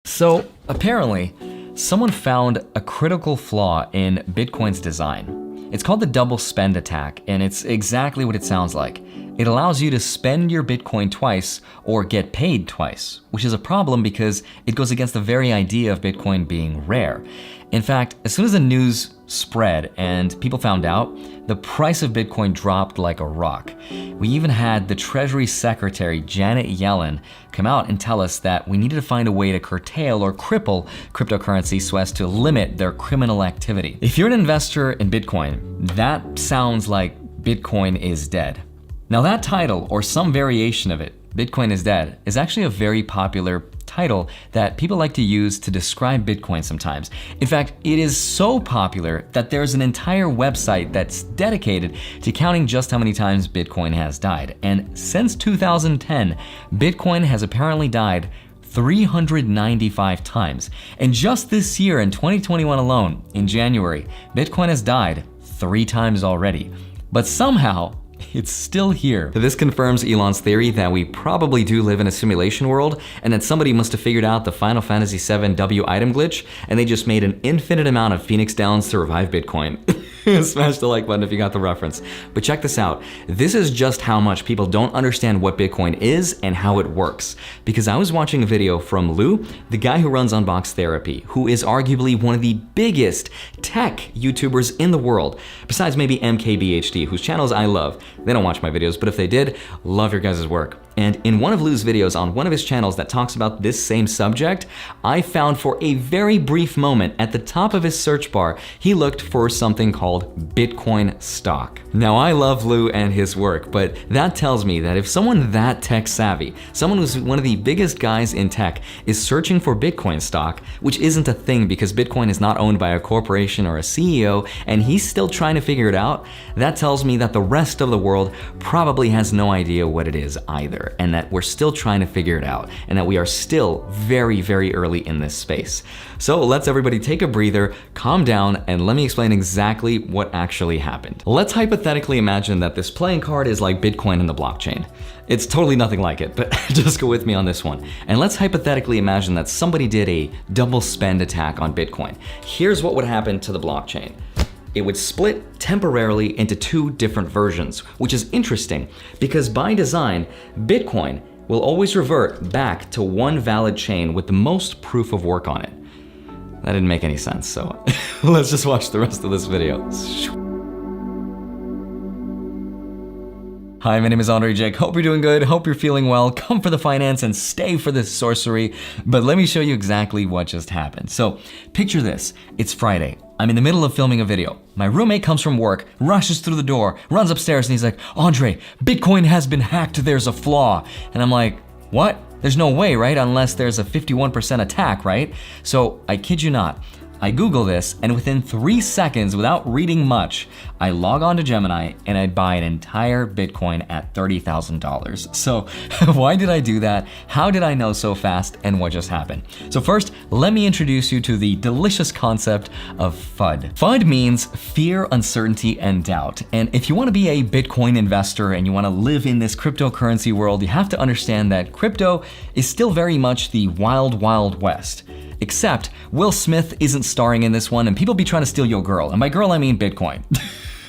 So apparently, someone found a critical flaw in Bitcoin's design. It's called the double spend attack, and it's exactly what it sounds like. It allows you to spend your Bitcoin twice or get paid twice, which is a problem because it goes against the very idea of Bitcoin being rare. In fact, as soon as the news spread and people found out, the price of Bitcoin dropped like a rock. We even had the Treasury Secretary, Janet Yellen, come out and tell us that we needed to find a way to curtail or cripple cryptocurrency so as to limit their criminal activity. If you're an investor in Bitcoin, that sounds like Bitcoin is dead. Now that title, or some variation of it, Bitcoin is dead, is actually a very popular title that people like to use to describe Bitcoin sometimes. In fact, it is so popular that there's an entire website that's dedicated to counting just how many times Bitcoin has died. And since 2010, Bitcoin has apparently died 395 times. And just this year, in 2021 alone, in January, Bitcoin has died 3 times already. But somehow, it's still here. This confirms Elon's theory that we probably do live in a simulation world and that somebody must have figured out the Final Fantasy VII W item glitch and they just made an infinite amount of Phoenix Downs to revive Bitcoin. Smash the like button if you got the reference. But check this out. This is just how much people don't understand what Bitcoin is and how it works. Because I was watching a video from Lou, the guy who runs Unbox Therapy, who is arguably one of the biggest tech YouTubers in the world, besides maybe MKBHD, whose channels I love. They don't watch my videos, but if they did, love your guys' work. And in one of Lou's videos on one of his channels that talks about this same subject, I found for a very brief moment at the top of his search bar, he looked for something called Bitcoin stock. Now I love Lou and his work, but that tells me that if someone that tech savvy, someone who's one of the biggest guys in tech, is searching for Bitcoin stock, which isn't a thing because Bitcoin is not owned by a corporation or a CEO, and he's still trying to figure it out, that tells me that the rest of the world probably has no idea what it is either, and that we're still trying to figure it out, and that we are still very, very early in this space. So let's everybody take a breather, calm down, and let me explain exactly what actually happened. Let's hypothetically imagine that this playing card is like Bitcoin and the blockchain. It's totally nothing like it, but just go with me on this one. And let's hypothetically imagine that somebody did a double spend attack on Bitcoin. Here's what would happen to the blockchain. It would split temporarily into 2 different versions, which is interesting because by design, Bitcoin will always revert back to one valid chain with the most proof of work on it. That didn't make any sense, so let's just watch the rest of this video. Hi, my name is Andrei, Jikh. Hope you're doing good, hope you're feeling well. Come for the finance and stay for the sorcery. But let me show you exactly what just happened. So picture this, it's Friday. I'm in the middle of filming a video. My roommate comes from work, rushes through the door, runs upstairs and he's like, Andrei, Bitcoin has been hacked, there's a flaw. And I'm like, what? There's no way, right? Unless there's a 51% attack, right? So I kid you not. I Google this, and within 3 seconds, without reading much, I log on to Gemini and I buy an entire Bitcoin at $30,000. So why did I do that? How did I know so fast? And what just happened? So first, let me introduce you to the delicious concept of FUD. FUD means fear, uncertainty, and doubt. And if you want to be a Bitcoin investor and you want to live in this cryptocurrency world, you have to understand that crypto is still very much the wild, wild west. Except Will Smith isn't starring in this one and people be trying to steal your girl. And by girl, I mean Bitcoin.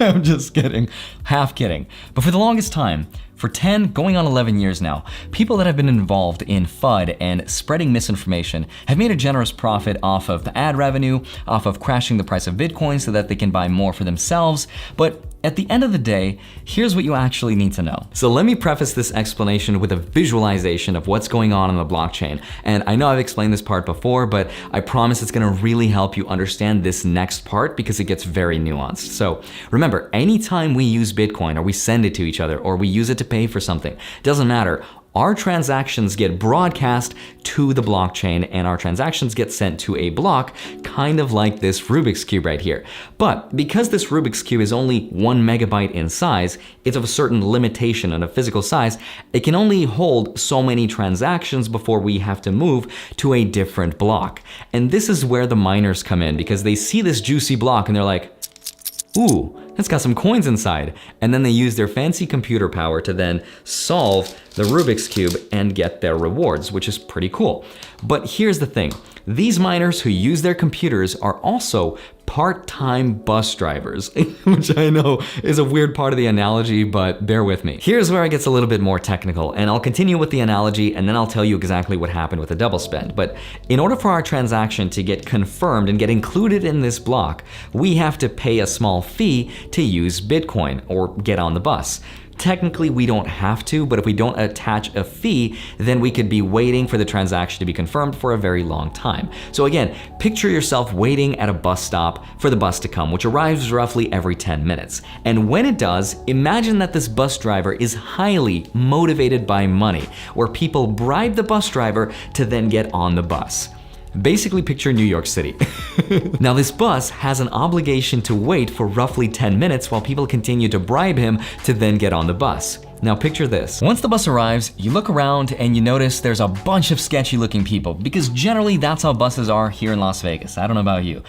I'm just kidding, half kidding. But for the longest time, for 10, going on 11 years now, people that have been involved in FUD and spreading misinformation have made a generous profit off of the ad revenue, off of crashing the price of Bitcoin so that they can buy more for themselves. But at the end of the day, here's what you actually need to know. So let me preface this explanation with a visualization of what's going on the blockchain. And I know I've explained this part before, but I promise it's gonna really help you understand this next part because it gets very nuanced. So remember, anytime we use Bitcoin or we send it to each other or we use it to pay for something, doesn't matter. Our transactions get broadcast to the blockchain and our transactions get sent to a block, kind of like this Rubik's Cube right here. But because this Rubik's Cube is only 1 megabyte in size, it's of a certain limitation on a physical size, it can only hold so many transactions before we have to move to a different block. And this is where the miners come in because they see this juicy block and they're like, ooh, it's got some coins inside. And then they use their fancy computer power to then solve the Rubik's Cube and get their rewards, which is pretty cool. But here's the thing. These miners who use their computers are also part-time bus drivers, which I know is a weird part of the analogy, but bear with me. Here's where it gets a little bit more technical, and I'll continue with the analogy and then I'll tell you exactly what happened with the double spend. But in order for our transaction to get confirmed and get included in this block, we have to pay a small fee to use Bitcoin or get on the bus. Technically, we don't have to, but if we don't attach a fee, then we could be waiting for the transaction to be confirmed for a very long time. So again, picture yourself waiting at a bus stop for the bus to come, which arrives roughly every 10 minutes. And when it does, imagine that this bus driver is highly motivated by money, where people bribe the bus driver to then get on the bus. Basically picture New York City. Now this bus has an obligation to wait for roughly 10 minutes while people continue to bribe him to then get on the bus. Now picture this. Once the bus arrives, you look around and you notice there's a bunch of sketchy looking people, because generally that's how buses are here in Las Vegas. I don't know about you.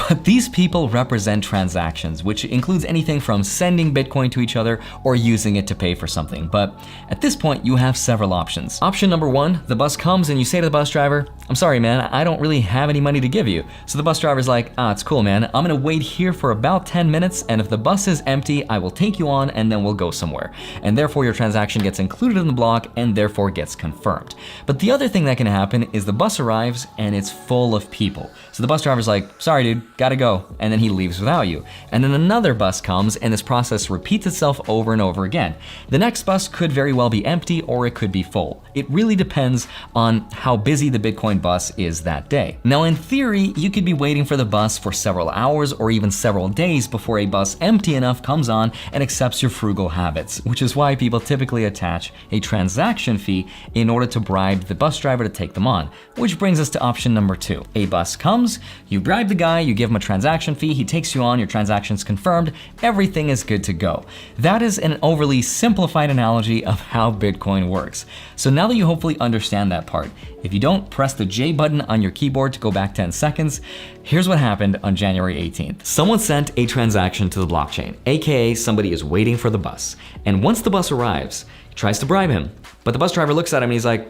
But these people represent transactions, which includes anything from sending Bitcoin to each other or using it to pay for something. But at this point, you have several options. Option number one, the bus comes and you say to the bus driver, "I'm sorry, man, I don't really have any money to give you." So the bus driver's like, "It's cool, man. I'm gonna wait here for about 10 minutes, and if the bus is empty, I will take you on and then we'll go somewhere." And therefore your transaction gets included in the block and therefore gets confirmed. But the other thing that can happen is the bus arrives and it's full of people. So the bus driver's like, "Sorry dude, gotta go." And then he leaves without you. And then another bus comes and this process repeats itself over and over again. The next bus could very well be empty or it could be full. It really depends on how busy the Bitcoin bus is that day. Now in theory, you could be waiting for the bus for several hours or even several days before a bus empty enough comes on and accepts your frugal habits, which is why people typically attach a transaction fee in order to bribe the bus driver to take them on. Which brings us to option number two. A bus comes, you bribe the guy, you give him a transaction fee, he takes you on, your transaction's confirmed, everything is good to go. That is an overly simplified analogy of how Bitcoin works. So now that you hopefully understand that part, if you don't, press the J button on your keyboard to go back 10 seconds. Here's what happened on January 18th. Someone sent a transaction to the blockchain, aka somebody is waiting for the bus. And once the bus arrives, he tries to bribe him. But the bus driver looks at him and he's like,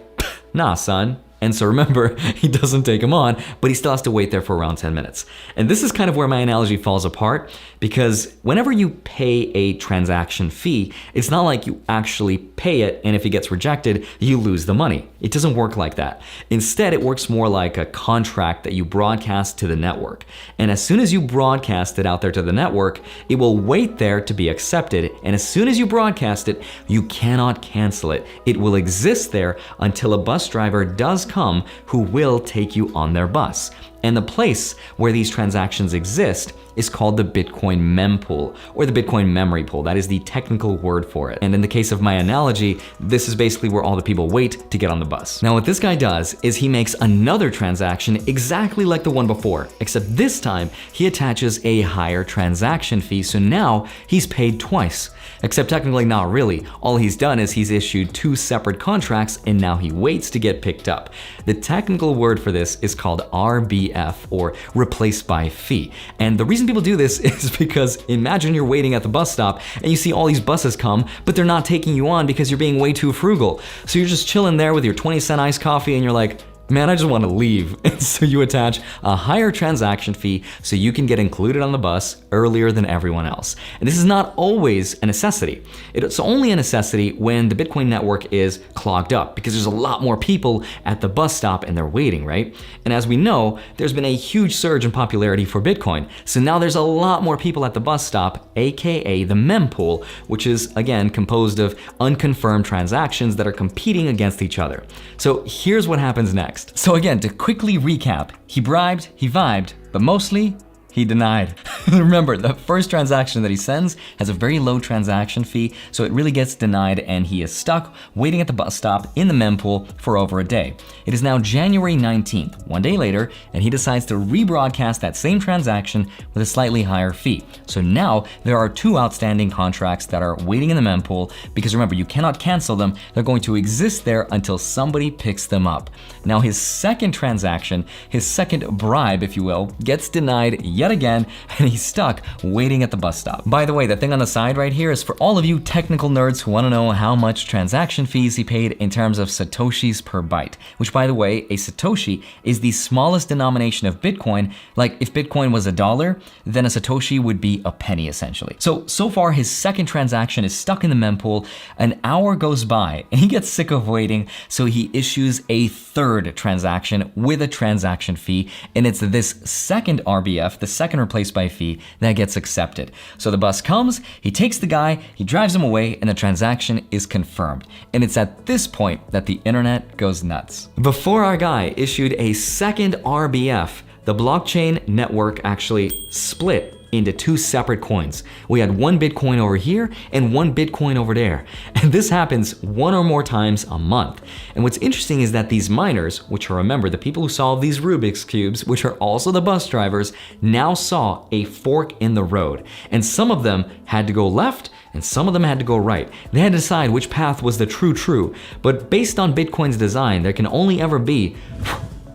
"Nah, son." And so remember, he doesn't take him on, but he still has to wait there for around 10 minutes. And this is kind of where my analogy falls apart, because whenever you pay a transaction fee, it's not like you actually pay it, and if it gets rejected, you lose the money. It doesn't work like that. Instead, it works more like a contract that you broadcast to the network. And as soon as you broadcast it out there to the network, it will wait there to be accepted. And as soon as you broadcast it, you cannot cancel it. It will exist there until a bus driver does come who will take you on their bus. And the place where these transactions exist is called the Bitcoin mempool, or the Bitcoin memory pool. That is the technical word for it. And in the case of my analogy, this is basically where all the people wait to get on the bus. Now what this guy does is he makes another transaction exactly like the one before, except this time he attaches a higher transaction fee, so now he's paid twice. Except technically not really. All he's done is he's issued two separate contracts and now he waits to get picked up. The technical word for this is called RBF, or replace by fee. And the reason people do this is because imagine you're waiting at the bus stop and you see all these buses come, but they're not taking you on because you're being way too frugal. So you're just chilling there with your 20-cent iced coffee and you're like, "Man, I just want to leave." And so you attach a higher transaction fee so you can get included on the bus earlier than everyone else. And this is not always a necessity. It's only a necessity when the Bitcoin network is clogged up, because there's a lot more people at the bus stop and they're waiting, right? And as we know, there's been a huge surge in popularity for Bitcoin. So now there's a lot more people at the bus stop, aka the mempool, which is again composed of unconfirmed transactions that are competing against each other. So here's what happens next. So again, to quickly recap, he bribed, he vibed, but mostly he denied. Remember, the first transaction that he sends has a very low transaction fee, so it really gets denied and he is stuck waiting at the bus stop in the mempool for over a day. It is now January 19th, one day later, and he decides to rebroadcast that same transaction with a slightly higher fee. So now there are two outstanding contracts that are waiting in the mempool, because remember, you cannot cancel them. They're going to exist there until somebody picks them up. Now his second transaction, his second bribe, if you will, gets denied yet again, and he he's stuck waiting at the bus stop. By the way, the thing on the side right here is for all of you technical nerds who want to know how much transaction fees he paid in terms of satoshis per byte, which by the way, a satoshi is the smallest denomination of Bitcoin. Like if Bitcoin was $1, then a satoshi would be a penny essentially. So far his second transaction is stuck in the mempool. An hour goes by and he gets sick of waiting, so he issues a third transaction with a transaction fee, and it's this second RBF, the second replaced by fee, that gets accepted. So the bus comes, he takes the guy, he drives him away, and the transaction is confirmed. And it's at this point that the internet goes nuts. Before our guy issued a second RBF, the blockchain network actually split into two separate coins. We had one Bitcoin over here and one Bitcoin over there. And this happens one or more times a month. And what's interesting is that these miners, which are, remember, the people who solve these Rubik's Cubes, which are also the bus drivers, now saw a fork in the road. And some of them had to go left and some of them had to go right. They had to decide which path was the true. But based on Bitcoin's design, there can only ever be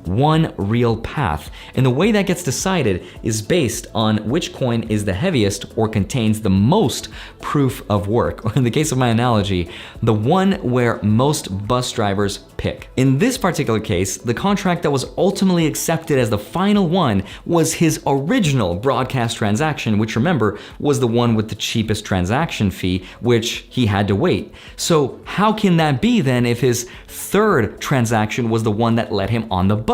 one real path. And the way that gets decided is based on which coin is the heaviest or contains the most proof of work. Or in the case of my analogy, the one where most bus drivers pick. In this particular case, the contract that was ultimately accepted as the final one was his original broadcast transaction, which remember was the one with the cheapest transaction fee, which he had to wait. So how can that be then if his third transaction was the one that led him on the bus?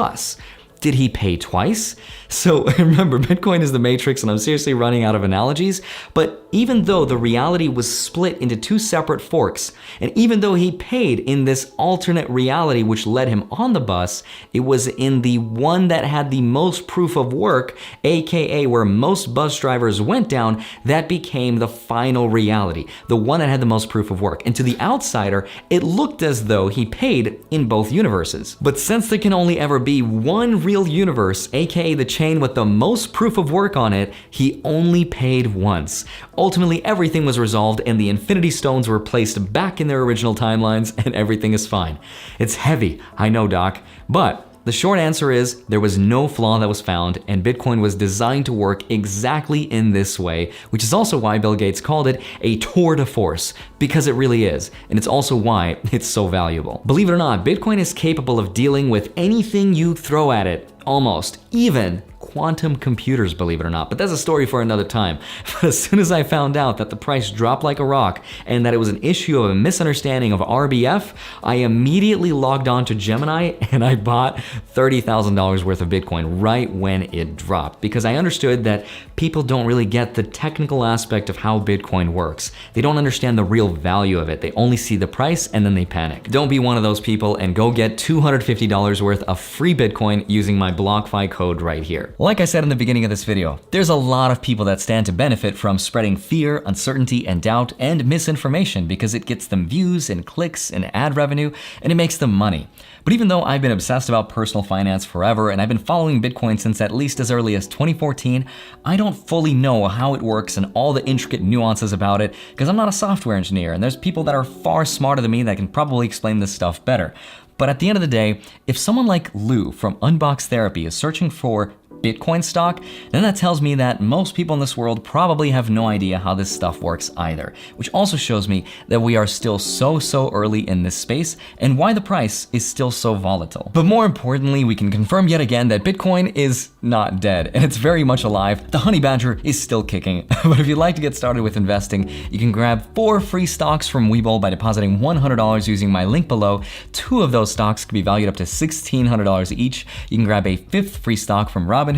Did he pay twice? So remember, Bitcoin is the matrix and I'm seriously running out of analogies, but even though the reality was split into two separate forks, and even though he paid in this alternate reality which led him on the bus, it was in the one that had the most proof of work, aka where most bus drivers went down, that became the final reality, the one that had the most proof of work. And to the outsider, it looked as though he paid in both universes. But since there can only ever be one real universe, aka the chain with the most proof of work on it, he only paid once. Ultimately, everything was resolved and the Infinity Stones were placed back in their original timelines and everything is fine. It's heavy, I know, Doc, but the short answer is there was no flaw that was found and Bitcoin was designed to work exactly in this way, which is also why Bill Gates called it a tour de force, because it really is, and it's also why it's so valuable. Believe it or not, Bitcoin is capable of dealing with anything you throw at it, almost, even quantum computers, believe it or not, but that's a story for another time. But as soon as I found out that the price dropped like a rock and that it was an issue of a misunderstanding of RBF, I immediately logged on to Gemini and I bought $30,000 worth of Bitcoin right when it dropped, because I understood that people don't really get the technical aspect of how Bitcoin works. They don't understand the real value of it. They only see the price and then they panic. Don't be one of those people and go get $250 worth of free Bitcoin using my BlockFi code right here. Like I said in the beginning of this video, there's a lot of people that stand to benefit from spreading fear, uncertainty, and doubt, and misinformation because it gets them views and clicks and ad revenue, and it makes them money. But even though I've been obsessed about personal finance forever, and I've been following Bitcoin since at least as early as 2014, I don't fully know how it works and all the intricate nuances about it, because I'm not a software engineer, and there's people that are far smarter than me that can probably explain this stuff better. But at the end of the day, if someone like Lou from Unbox Therapy is searching for Bitcoin stock, then that tells me that most people in this world probably have no idea how this stuff works either, which also shows me that we are still so early in this space and why the price is still so volatile. But more importantly, we can confirm yet again that Bitcoin is not dead and it's very much alive. The honey badger is still kicking. But if you'd like to get started with investing, you can grab 4 free stocks from Webull by depositing $100 using my link below. 2 of those stocks could be valued up to $1,600 each. You can grab a 5th free stock from Robinhood.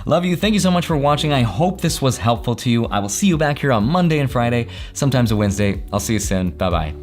Love you. Thank you so much for watching. I hope this was helpful to you. I will see you back here on Monday and Friday, sometimes a Wednesday. I'll see you soon. Bye-bye.